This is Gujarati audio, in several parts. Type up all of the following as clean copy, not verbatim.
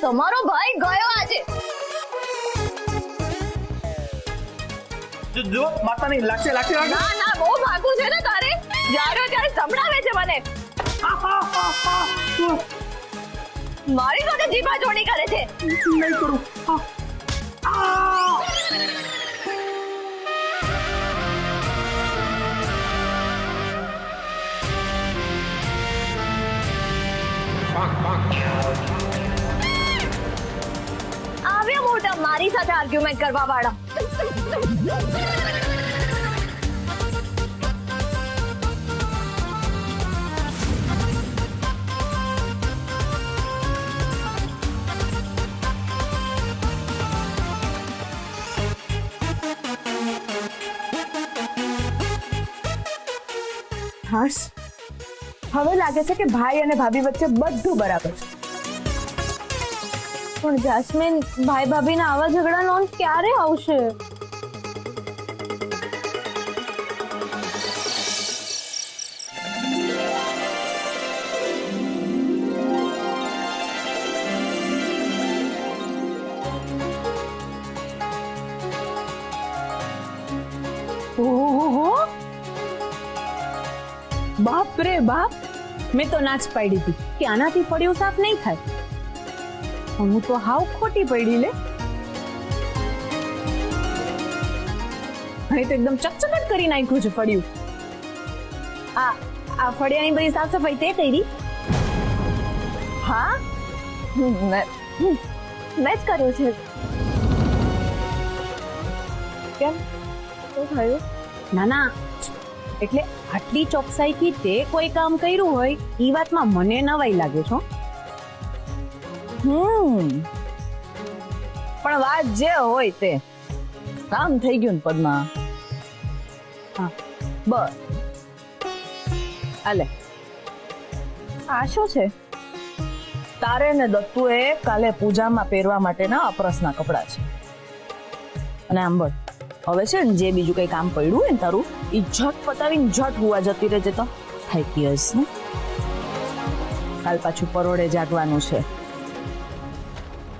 તમારો ભાઈ ગયો આજે. જો માતા નહીં લાગશે લાગશે ના ના બહુ ભાગું છે ને તારે. જ્યારે ત્યારે સંભળાવે છે મને. મારી સાથે જીભા જોડી કરે છે. નહીં કરું. આવ્યા મોટા મારી સાથે આર્ગ્યુમેન્ટ કરવા વાળા. હર્ષ, હવે લાગે છે કે ભાઈ અને ભાભી વચ્ચે બધું બરાબર છે. પણ જાસ્મીન, ભાઈ ભાભીના આવા ઝઘડાનો અંત ક્યારે આવશે? ઓહો, બાપ રે બાપ, મેં તો ના જ પાડી હતી કે આનાથી ફળિયું સાફ નહીં થાય. હું તો હાવ ખોટી પડી લે. હવે તો એકદમ ચકચકટ કરી નાખ્યું છે ફળિયું. આ ફળિયાની બધી સાફ સફાઈ તે કરી? હા, મેં જ કર્યું છે. કેમ, શું થયું? ના ના, એટલે આટલી ચોકસાઈથી તે કોઈ કામ કર્યું હોય એ વાતમાં મને નવાઈ લાગે છો. પણ વાત જે હોય તે કામ થઈ ગયું ને પદ્મા. હા, બસ આલે. આ શું છે? તારે ને દત્તુએ કાલે પૂજામાં પહેરવા માટેના અપરસના કપડા છે. અને આમ બળ હવે છે ને જે બીજું કઈ કામ પડ્યું હોય ને તારું એ ઝટ પતાવીને ઝટ હુવા જતી રહેજે તો થઈ ગયસ ને. કાલ પાછું પરોળે જાગવાનું છે.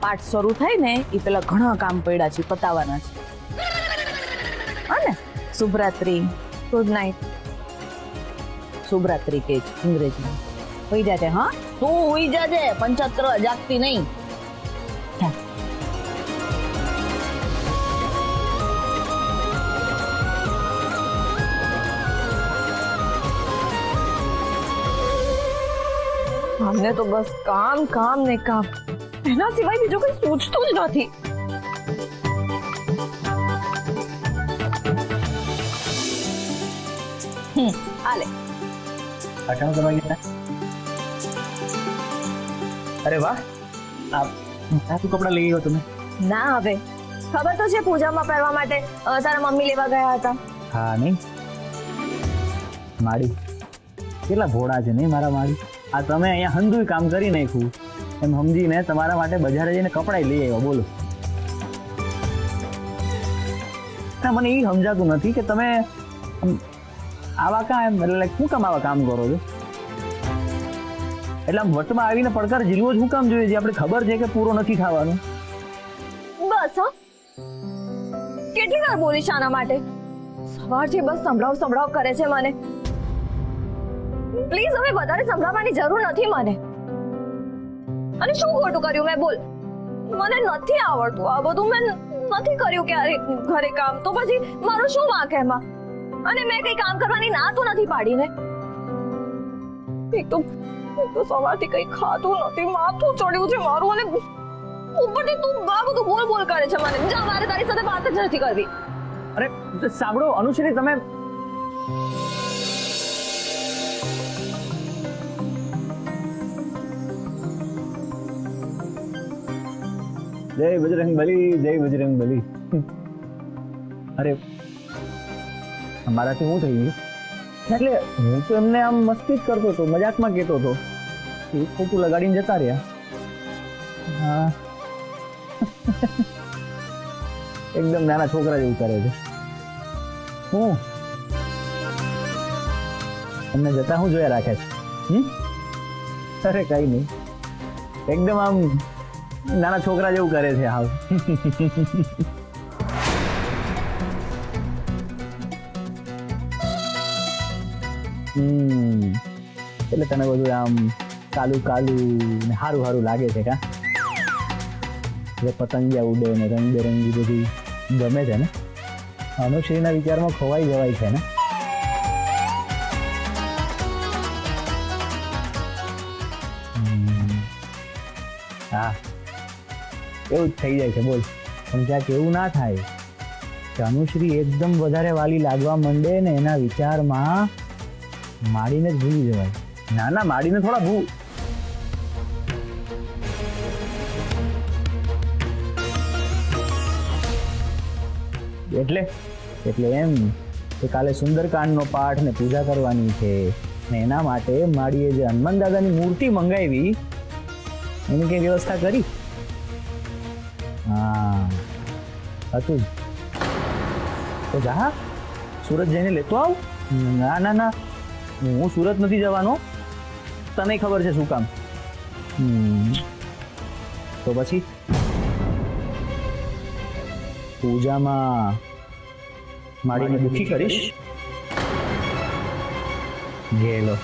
પાઠ શરૂ થાય ને એ પેલા ઘણા કામ પડ્યા છે પતાવવાના છે. અને શુભરાત્રી, ગુડ નાઇટ. શુભરાત્રી કે અંગ્રેજીમાં હોઈ જાજે. હા, તું હોઈ જાજે, પંચાયત કરવા જાગતી નહીં. અમને તો બસ કામ કામ ને કામ, એના સિવાય બીજું કઈ સૂચતું જ નથી. આલે અટાણું કરવા ગયા. અરે વાહ, આ શું કપડા લઈ ગયો તમે? ના હવે ખબર તો છે પૂજામાં પહેરવા માટે તારા મમ્મી લેવા ગયા હતા. હા નહીં માડી, કેટલા ભોળા છે નહીં મારા માડી. આ તમે અહીંયા હંધુય કામ કરી નાખ્યું એમ સમજીને તમારા માટે બજારે જઈને કપડાં લઈ આવ્યા. બોલો, મને એ સમજાતું નથી કે તમે આવા કામ એટલે શું કામ આવા કામ કરો છો? એટલે આમ વટમાં આવીને પડકાર ઝીલવો જ શું કામ જોઈએ? જે આપણે ખબર છે કે પૂરો નથી થવાનો. બસ હા, કેટલી વાર બોલીશ આના માટે? સવારથી બસ સંભળાવ કરે છે મને. પ્લીઝ હવે વધારે સંભળાવવાની જરૂર નથી મને. અને શું ખોટું કર્યું મેં? બોલ. મને નથી આવડતું આ બધું. મેં નથી કર્યું ક્યારે ઘરે કામ, તો પછી મારો શું વાંક એમાં? અને મેં કઈ કામ કરવાની ના તો નથી પાડી ને. એક તો સવારથી કઈ ખાતું નથી, માથું ચડ્યું છે મારું. અને ઉપરથી તું આ બધું બોલ કરે છે મને. જા, મારે તારી સાથે વાત જ નથી કરવી. અરે સાંભળો અનુશ્રી, તમે જય બજરંગ બલી, જય બજરંગ બલી. અરે અમારાથી શું થઈ ગયું? એટલે હું તો એમને આમ મસ્તી જ કરતો હતો, મજાકમાં કહેતો હતો. એ ખોટું લગાડીને જતા રહ્યા. હા એકદમ નાના છોકરા જેવું કરે છે. હું તમને જતા હું જોયા રાખે છે? અરે કઈ નહીં, એકદમ આમ નાના છોકરા જેવું કરે છે હાવ. એટલે તને બધું આમ કાલું કાલું ને સારું સારું લાગે છે કા? એટલે પતંગિયા ઉડે ને રંગબેરંગી બધું ગમે છે ને? અનુશ્રીના વિચારમાં ખોવાઈ જવાય છે ને? હા, એવું જ થઈ જાય છે બોલ. પણ ક્યાંક એવું ના થાય કે અનુશ્રી એકદમ વધારે વાલી લાગવા માંડે ને એના વિચારમાં માડીને જ ભૂલી જવાય. ના ના, માડીને થોડા ભૂલ. એટલે એમ કે કાલે સુંદરકાંડનો પાઠ ને પૂજા કરવાની છે ને એના માટે માડીએ જે હનુમાન દાદાની મૂર્તિ મંગાવી એની કઈ વ્યવસ્થા કરી? હા, હતું તો જા સુરત જઈને લેતો આવ. ના ના ના, હું સુરત નથી જવાનો. તને ખબર છે શું કામ. તો પછી પૂજામાં માડીને દુઃખી કરીશ? ગેલો.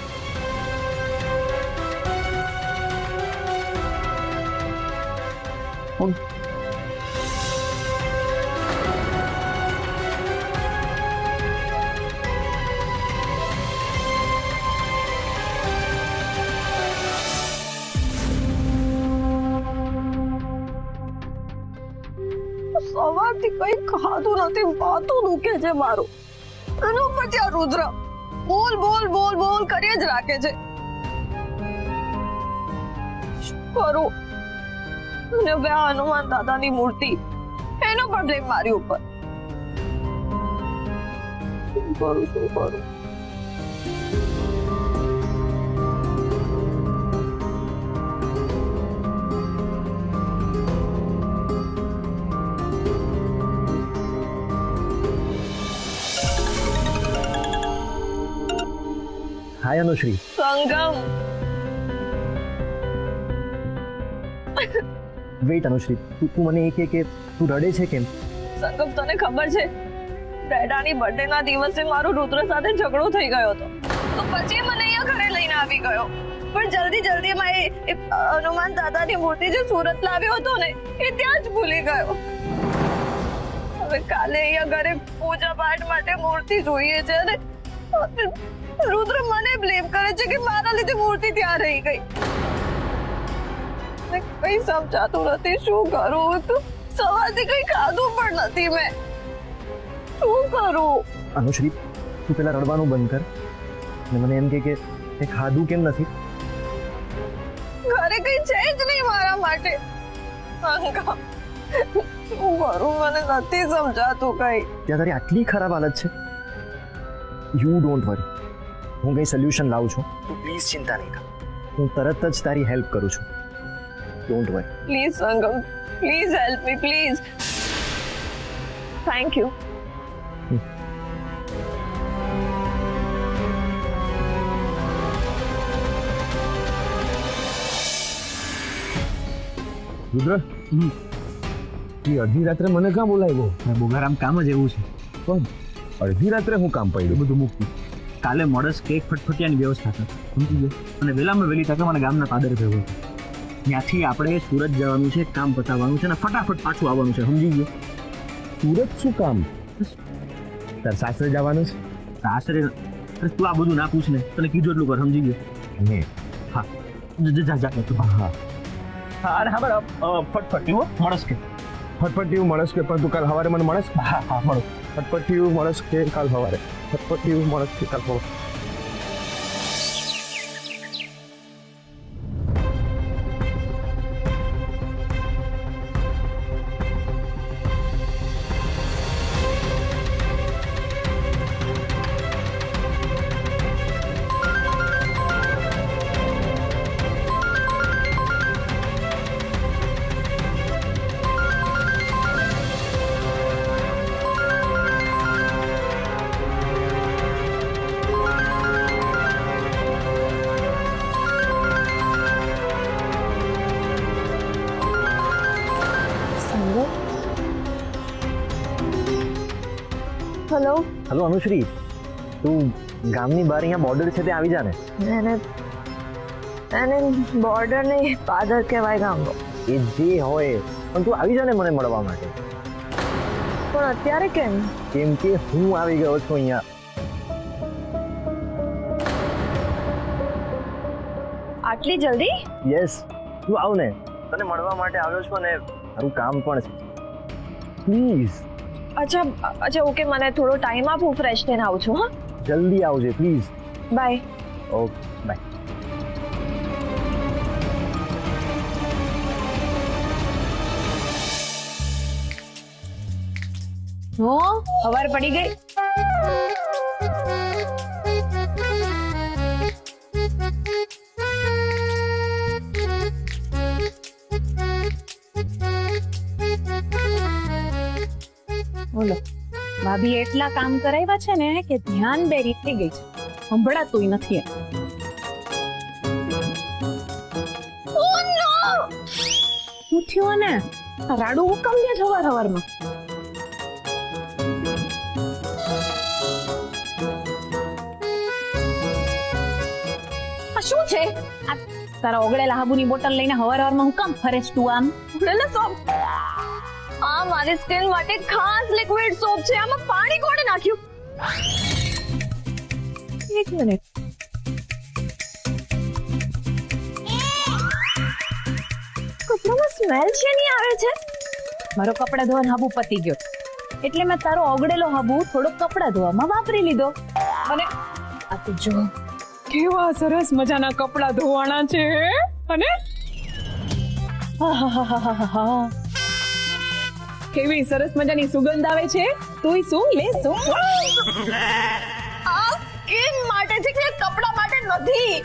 સવારથી કઈ ખાધું નથી, માથું દુખે છે મારું. એનો પછી આ રુદ્ર બોલ બોલ બોલ બોલ કરી જ રાખે છે. શું કરું? અને હવે આ હનુમાન દાદાની મૂર્તિ, એનો પણ બ્લેમ મારી ઉપર. શું કરું? હાય અનુશ્રી. સંગમ, વેઇટ અનુશ્રી, તું મને એ કે તું રડે છે કેમ? સંગમ તને ખબર છે ડેડાની બર્થડે ના દિવસે મારો રુદ્ર સાથે ઝઘડો થઈ ગયો હતો. તો પછી મને અહીંયા ઘરે લઈને આવી ગયો. પણ જલ્દીમાં એ હનુમાન દાદાની મૂર્તિ જે સુરત લાવ્યો હતો ને એ ત્યાં જ ભૂલી ગયો. હવે કાલે અહીંયા ઘરે પૂજા પાઠ માટે મૂર્તિ જોઈએ છે અને રુદ્ર મને બ્લેમ કરે છે કે મારા લીધે મૂર્તિ ત્યાં રહી ગઈ. કઈ સમજાતું નથી શું કરું. તો સવારથી કઈ ખાધું પણ નથી મેં. શું કરું? અનુશ્રી, તું પેલા રડવાનું બંધ કર અને મને એમ કે તે ખાધું કેમ નથી? ઘરે કઈ છે જ નહીં મારા માટે. અંકા, શું કરું? મને નથી સમજાતું કઈ. ત્યાં તારી આટલી ખરાબ હાલત છે. યુ ડોન્ટ વરી, હું કઈ સોલ્યુશન લાવું છું. તું પ્લીઝ ચિંતા નહીં કર. હું તરત જ તારી હેલ્પ કરું છું. Don't worry. Please Sangam, please help me please. Thank you. Rudra, અડધી રાત્રે મને ક્યાં બોલાવ્યો? બોગારામ કામ જ એવું છે. પણ અડધી રાત્રે હું કામ પડ્યું? બધું મૂકતું. કાલે મોડસ કેક ફટફટિયાની વ્યવસ્થા કર, સમજી ગયો? અને વહેલામાં વહેલી તકે મને ગામના પાદરે ભેગો કર. ત્યાંથી આપણે સુરત જવાનું છે, કામ પતાવવાનું છે અને ફટાફટ પાછું આવવાનું છે, સમજી ગયો? સુરત શું કામ? તાર સાસરે જવાનું છે? સાસરે તું આ બધું ના પૂછ ને, તને કીધું એટલું કર, સમજી ગયો? હા, જા તું. હા અને હા બરાબર, ફટફટિયું મળસ કે. ફટફટિયું મળસ કે, પણ તું કાલ સવારે મને મળસ? હા મળો. ફટફટિયું મળસ કે કાલ સવારે? ફટફટિયું મળસ કે કાલ સવારે? હેલો. હેલો અનુશ્રી, તું ગામની બહાર અહીંયા બોર્ડર છે ત્યાં આવી જા ને. એને બોર્ડર નહીં, પાદર કહેવાય ગામનો. એ જે હોય પણ તું આવી જા ને મને મળવા માટે. પણ અત્યારે કેમ? કેમ કે હું આવી ગયો છું અહીંયા. આટલી જલ્દી? યસ, તું આવ ને, તને મળવા માટે આવ્યો છું અને મારું કામ પણ છે. પ્લીઝ અચ્છા ઓકે, મને થોડો ટાઈમ આપ, હું ફ્રેશ થઈને આવું છું. હા, જલ્દી આવજે પ્લીઝ. બાય. Okay bye. હો ખબર પડી ગઈ. બોલો, ભાભી એટલા કામ કરાવ્યા છે ને કે ધ્યાન બેરી થઈ ગઈ છે, સંભળાતું નથી. શું થયું ને? રાડું હુકમ દે સવાર સવારમાં. શું છે? આ તારા ઓગળેલા હાબુની બોટલ લઈને હવારમાં હું કામ ફરેશ તું આમ? ઉગડેલા સોપ? આ મારી સ્કિન માટે ખાસ લિક્વિડ સોપ છે. આમાં પાણી કોણે નાખ્યું? એક મિનિટ. કપડામાં સ્મેલ છે નહીં આવે છે? મારો કપડા ધોવાનો હાબુ પતી ગયો એટલે મેં તારો ઓગળેલો હાબુ થોડો કપડા ધોવામાં વાપરી લીધો. અને આ તું જો કેવા સરસ મજાના કપડા ધોવાના છે. અને આહાહાહાહા. કેવી સરસ મજાની સુગંધ આવે છે. તુંય શું લે શું? આ સ્કિન માટે છે કે કપડા માટે નથી.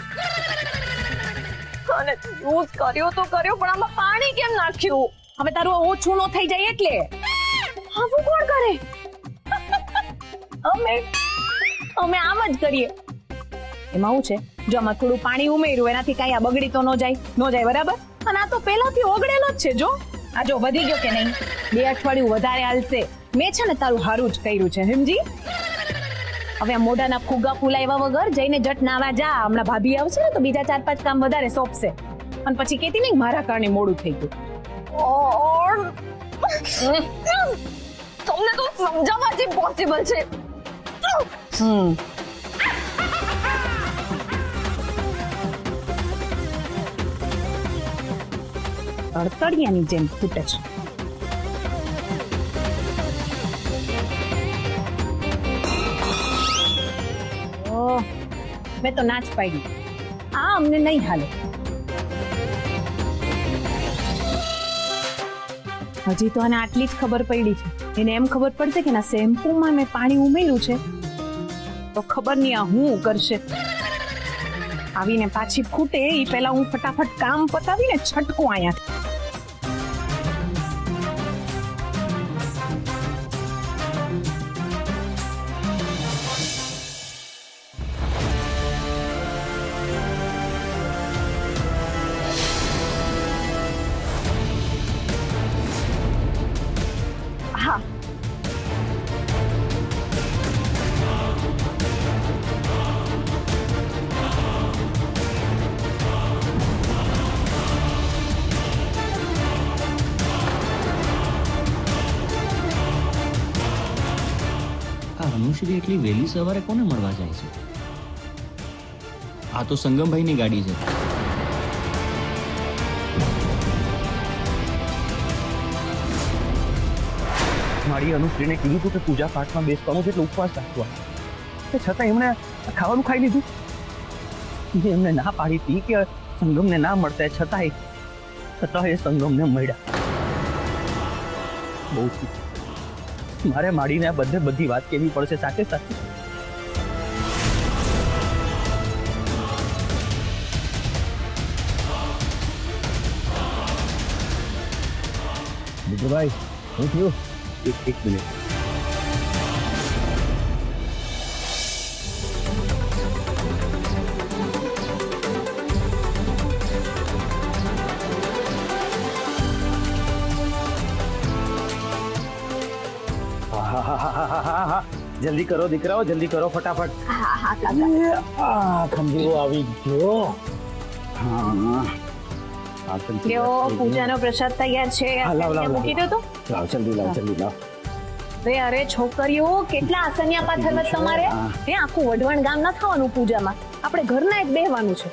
અને યુઝ કર્યો તો કર્યો, પણ આમાં પાણી કેમ નાખ્યું? હવે તારું ઓછું ન થઈ જાય એટલે. આવું કોણ કરે? અમે આમ જ કરીએ. એમાં શું છે, જો આમાં થોડું પાણી ઉમેર્યું એનાથી કાંઈ આ બગડી તો ન જાય બરાબર. અને આ તો પહેલાથી ઓગળેલો જ છે. જો આ જો વધી ગયો કે નહીં, 2 અઠવાડિયું વધારે હાલશે. મેં છે ને તારું હારું જ કર્યું છે, સમજી? હવે આ મોઢાના ફુગા ફૂલાવ્યા વગર જઈને જટ નાવા જા. હમણાં ભાભી આવશે ને તો બીજા 4-5 કામ વધારે સોંપશે. અને પછી કેતી નહીં મારા કારણે મોડું થઈ ગયું. તમને તો સમજાવવા જ ઇમ્પોસિબલ છે. તડતડિયાની જેમ ફૂટે છે. મેં તો નાચ પાડી. આ અમને નહીં હાલે. હજી તો આને આટલી જ ખબર પડી છે. એને એમ ખબર પડશે કે ના શેમ્પૂમાં મેં પાણી ઉમેર્યું છે તો ખબર નહીં આ હું કરશે. આવીને પાછી ફૂટે એ પહેલા હું ફટાફટ કામ પતાવીને છટકું અહીંયા. હા, અનુશ્રી એટલી વહેલી સવારે કોને મળવા જાય છે? આ તો સંગમભાઈની ગાડી છે. મારી અનુશ્રીને કીધું હતું કે પૂજા પાઠમાં બેસવાનું છે એટલે ઉપવાસ રાખવા, છતાં એમણે ખાવાનું ખાઈ લીધું. એમને ના પાડી હતી કે સંગમને ના મળતા, છતાં એ સંગમને મળ્યા. બહુ મારે માડીને આ બધી વાત કેવી પડશે સાથે સાથે. ભાઈ હું થયું? એક મિનિટ. જલ્દી કરો દીકરાઓ, જલ્દી કરો ફટાફટ. હા હા કાકા. આ ખંજીરો આવી ગયો. હા આ ખંજીરો લ્યો પૂજાનો પ્રસાદ તૈયાર છે હા, લાવ, લાવ, મૂકી દો તો. લાવ જલ્દી લાવ, જલ્દી લાવ. અરે છોકરીઓ કેટલા આસનિયા પાથરવા તમારે હે આખું વઢવાણ ગામ ન થવાનું પૂજામાં, આપણે ઘરના જ બેહવાનું છે.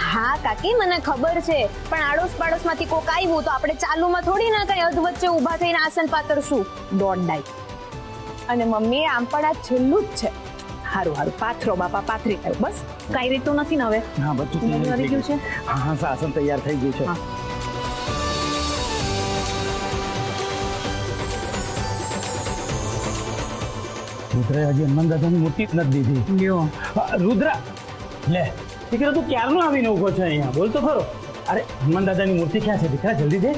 હા કાકી મને ખબર છે, પણ આડોશ પાડોશ માંથી કોક આવ્યું તો આપણે ચાલુમાં થોડી ના કઈ અધ વચ્ચે ઊભા થઈને આસન પાથરશું. દોડાઈ. અને મમ્મી આમ પણ આ છેલ્લું જ છે. હારું હારું પાથરો બાપા, પાથરી આવ્યો બસ. કઈ રીતું નથી ને હવે? હા બધું તૈયાર આવી થઈ ગયું છે. હા હા સાસન તૈયાર થઈ ગયું છે. હા. રુદ્ર હજી હનુમાન દાદાની મૂર્તિ જ નથી દીધી. લ્યો રુદ્ર લે દીકરા તું ક્યારનો આવીને ઉભો છે અહીંયા? બોલ તો ખરો. અરે હનુમાન દાદાની મૂર્તિ ક્યાં છે દીકરા? જલ્દી દે.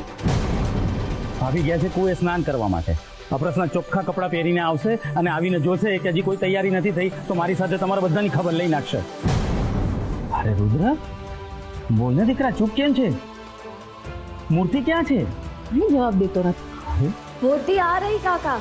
આવી ગયા છે કુએ સ્નાન કરવા માટે. અપરસના ચોખ્ખા કપડાં પહેરીને આવશે અને આવીને જોશે કે હજી કોઈ તૈયારી નથી થઈ તો મારી સાથે તમારા બધાની ખબર લઈ નાખશે. અરે રુદ્ર બોલ ને દીકરા, ચૂપ કેમ છે? મૂર્તિ ક્યાં છે? કઈ જવાબ દેતો નથી. મૂર્તિ આ રહી કાકા.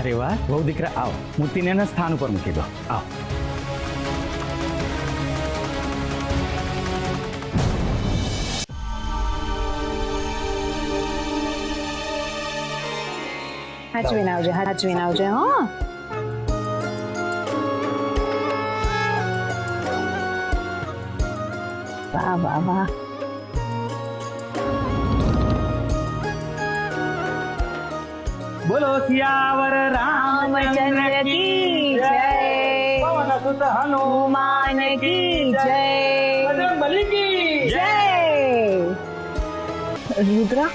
અરે વાહ બહુ દીકરા, આવો મૂર્તિને એના સ્થાન ઉપર મૂકી દો. આવો. હાચવીને આવજે, હાચવીને આવજે. હા વાહ વાહ વાહ. બોલો સિયાવર રામચંદ્ર કી જય, પવન સુત હનુમાન કી જય, બજરંગબલી કી જય. રુદ્રા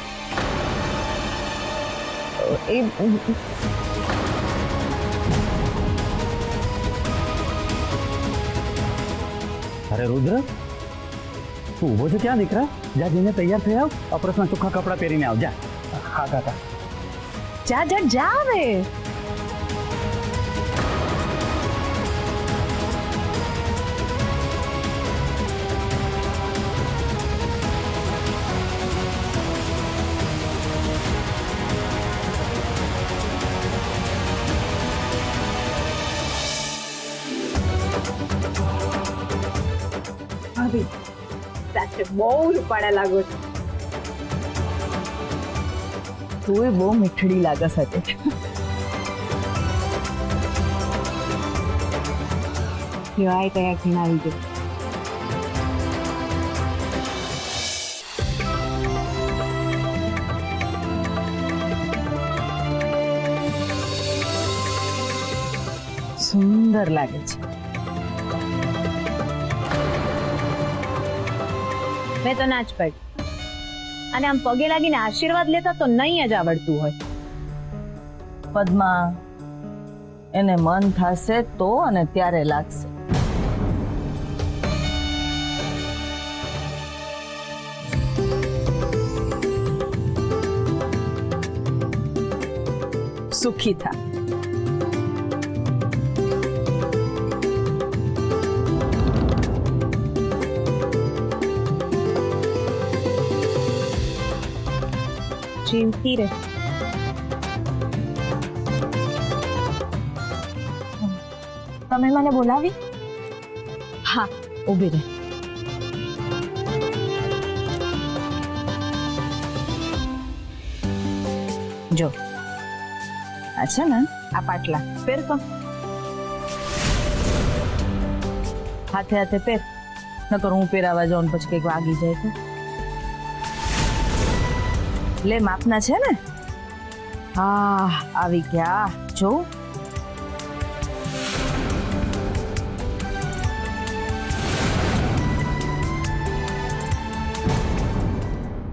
એ અરે રુદ્ર તું ઉભો છે ક્યાં દીકરા? જા જઈને તૈયાર થઈ આવ. અપરસના ચોખ્ખા કપડાં પહેરીને આવ જા. હા કાકા. જા જા જા હવે. ભાભી સાચે બહુ રૂપાળા લાગો છો. તું બહુ મીઠડી લાગે સાથે. કહેવાય કયા ઘીણ આવી ગયું. સુંદર લાગે છે. મેં તો ના જ પડી. અને આમ પગે લાગીને આશીર્વાદ લેતા તો નહીં જ આવડતું હોય. પદ્મા એને મન થશે તો અને ત્યારે લાગશે. સુખી થા. જીવતી રે. તમે મને બોલાવી? હા, ઊભી રહે. જો આ છે ને, આ પાટલા પહેર તો, હાથે હાથે પહેર, નકર હું પહેરાવા જાઉં ને પછી કંઈક વાગી જાય તો. લે, માપના છે ને? હા, આવી ગયા. જો